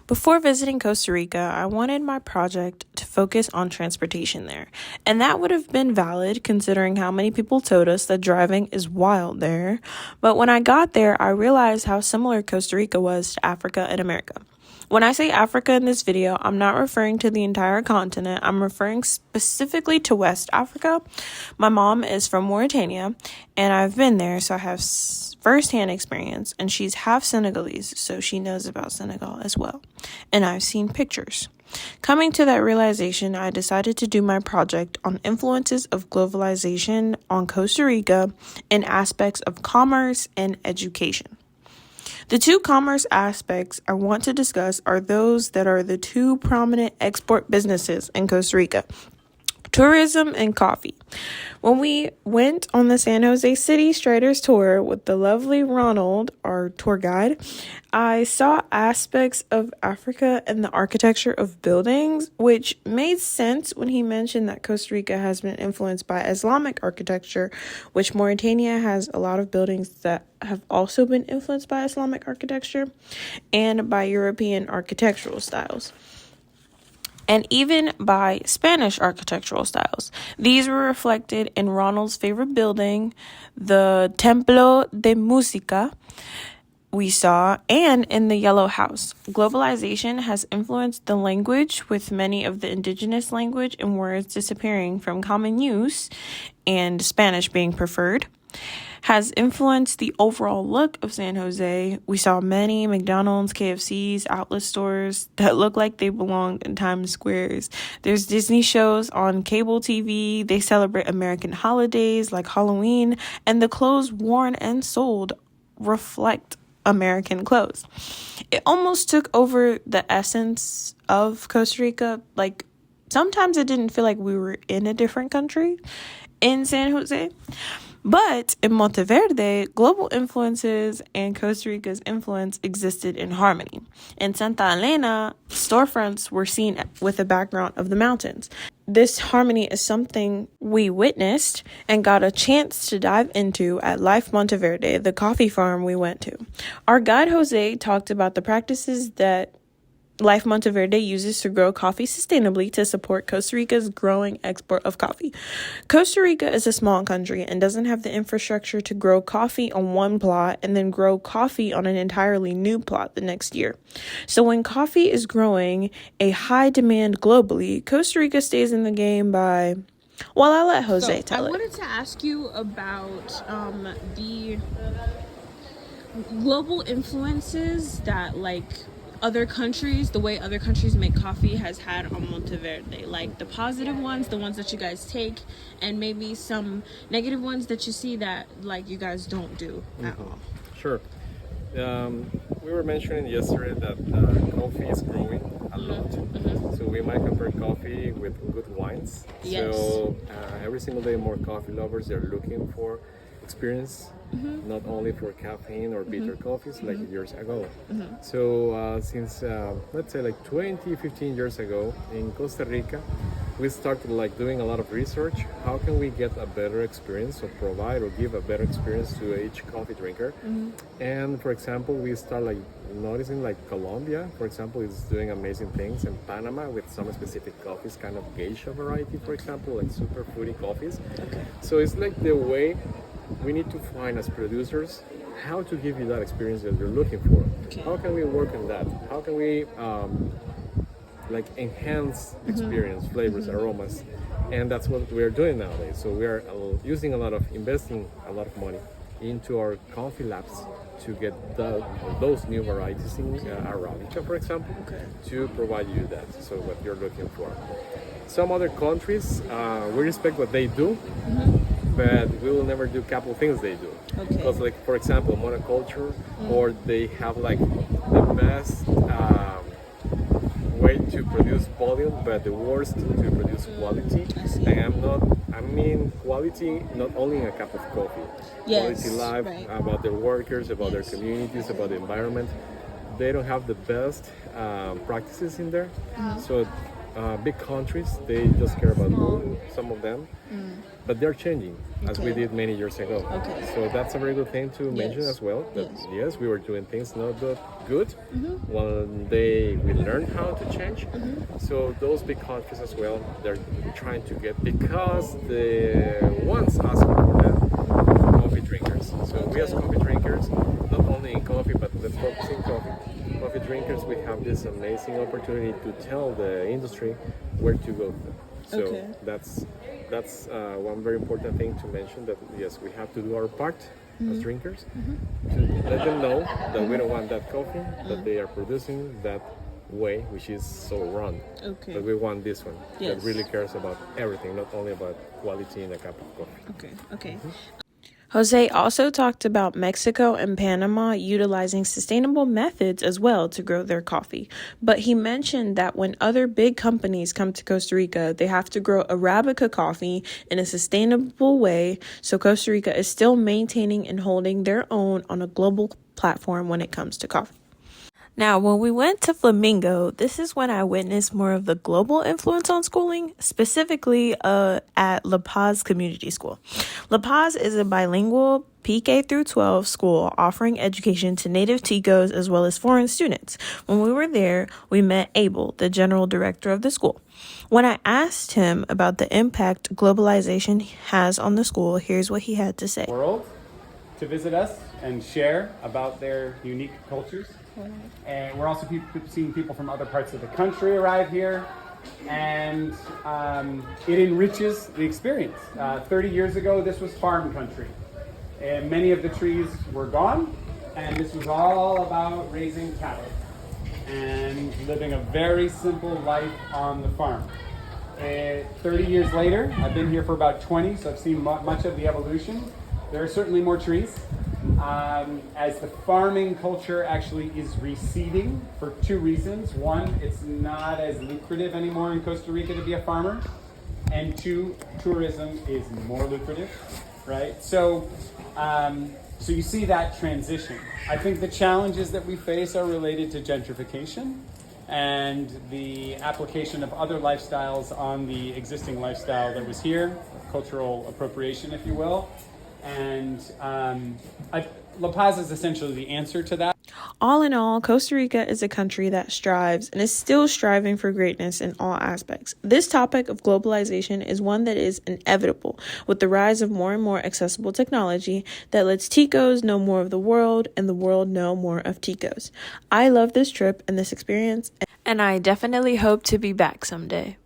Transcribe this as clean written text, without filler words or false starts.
Before visiting Costa Rica, I wanted my project to focus on transportation there, and that would have been valid considering how many people told us that driving is wild there. But when I got there, I realized how similar Costa Rica was to Africa and America. When I say Africa in this video, I'm not referring to the entire continent. I'm referring specifically to West Africa. My mom is from Mauritania, and I've been there, so I have firsthand experience, and she's half Senegalese, so she knows about Senegal as well. And I've seen pictures. Coming to that realization, I decided to do my project on influences of globalization on Costa Rica in aspects of commerce and education. The two commerce aspects I want to discuss are those that are the two prominent export businesses in Costa Rica: tourism and coffee. When we went on the San Jose City Striders tour with the lovely Ronald, our tour guide, I saw aspects of Africa and the architecture of buildings, which made sense when he mentioned that Costa Rica has been influenced by Islamic architecture, which Mauritania has a lot of buildings that have also been influenced by Islamic architecture and by European architectural styles, and even by Spanish architectural styles. These were reflected in Ronald's favorite building, the Templo de Música we saw, and in the Yellow House. Globalization has influenced the language, with many of the indigenous language and words disappearing from common use and Spanish being preferred. Has influenced the overall look of San Jose. We saw many McDonald's, KFCs, outlet stores that look like they belonged in Times Squares. There's Disney shows on cable TV. They celebrate American holidays like Halloween, and the clothes worn and sold reflect American clothes. It almost took over the essence of Costa Rica. Like, sometimes it didn't feel like we were in a different country in San Jose. But in Monteverde, global influences and Costa Rica's influence existed in harmony. In Santa Elena, storefronts were seen with a background of the mountains. This harmony is something we witnessed and got a chance to dive into at Life Monteverde, the coffee farm we went to. Our guide Jose talked about the practices that Life Monteverde uses to grow coffee sustainably to support Costa Rica's growing export of coffee. Costa Rica is a small country and doesn't have the infrastructure to grow coffee on one plot and then grow coffee on an entirely new plot the next year. So when coffee is growing a high demand globally, Costa Rica stays in the game by... Well, I'll let Jose tell it. I wanted to ask you about the global influences that, like, other countries, the way other countries make coffee has had on Monteverde, like the positive ones, the ones that you guys take, and maybe some negative ones that you see that, like, you guys don't do at all. Sure. We were mentioning yesterday that coffee is growing a lot. So we might compare coffee with good wines. Yes. So every single day more coffee lovers are looking for experience, not only for caffeine or bitter coffees like years ago. So since let's say like 15 years ago in Costa Rica, we started like doing a lot of research. How can we get a better experience or provide or give a better experience to each coffee drinker? And for example, we start like noticing like Colombia, for example, is doing amazing things, and Panama with some specific coffees, kind of geisha variety, for example, like super fruity coffees. So it's like the way we need to find as producers how to give you that experience that you're looking for. How can we work on that? How can we like enhance experience, flavors, aromas? And that's what we are doing nowadays. So we are investing a lot of money into our coffee labs to get those new varieties in Arabica, for example, to provide you that, so what you're looking for. Some other countries, we respect what they do, but we will never do a couple things they do. Because, like, for example, monoculture, or they have like the best way to produce volume, but the worst to produce quality. I mean quality not only in a cup of coffee. Quality life, about their workers, about their communities, about the environment. They don't have the best practices in there. So big countries, they just care about food, some of them, but they're changing as we Okay. did many years ago. Okay. So that's a very good thing to mention Yes. as well. That Yes. yes, we were doing things not that good. One day we learned how to change. So those big countries as well, they're trying to get, because the ones asking for that, coffee drinkers. So we as coffee drinkers, not only in coffee, but let's focus in coffee drinkers, we have this amazing opportunity to tell the industry where to go. So Okay. that's one very important thing to mention, that yes, we have to do our part as drinkers to let them know that we don't want that coffee that they are producing that way, which is so wrong. Okay. But we want this one Yes. that really cares about everything, not only about quality in a cup of coffee. Okay. Okay. Jose also talked about Mexico and Panama utilizing sustainable methods as well to grow their coffee. But he mentioned that when other big companies come to Costa Rica, they have to grow Arabica coffee in a sustainable way. So Costa Rica is still maintaining and holding their own on a global platform when it comes to coffee. Now, when we went to Flamingo, this is when I witnessed more of the global influence on schooling, specifically at La Paz Community School. La Paz is a bilingual PK through 12 school offering education to native Ticos as well as foreign students. When we were there, we met Abel, the general director of the school. When I asked him about the impact globalization has on the school, here's what he had to say. World to visit us and share about their unique cultures. And we're also seeing people from other parts of the country arrive here, and it enriches the experience. 30 years ago, this was farm country, and many of the trees were gone, and this was all about raising cattle and living a very simple life on the farm. 30 years later, I've been here for about 20, so I've seen much of the evolution. There are certainly more trees. As the farming culture actually is receding for two reasons. One, it's not as lucrative anymore in Costa Rica to be a farmer. And two, tourism is more lucrative, right? So you see that transition. I think the challenges that we face are related to gentrification and the application of other lifestyles on the existing lifestyle that was here, cultural appropriation, if you will. And La Paz is essentially the answer to that. All in all, Costa Rica is a country that strives and is still striving for greatness in all aspects. This topic of globalization is one that is inevitable with the rise of more and more accessible technology that lets Ticos know more of the world and the world know more of Ticos. I love this trip and this experience, and I definitely hope to be back someday.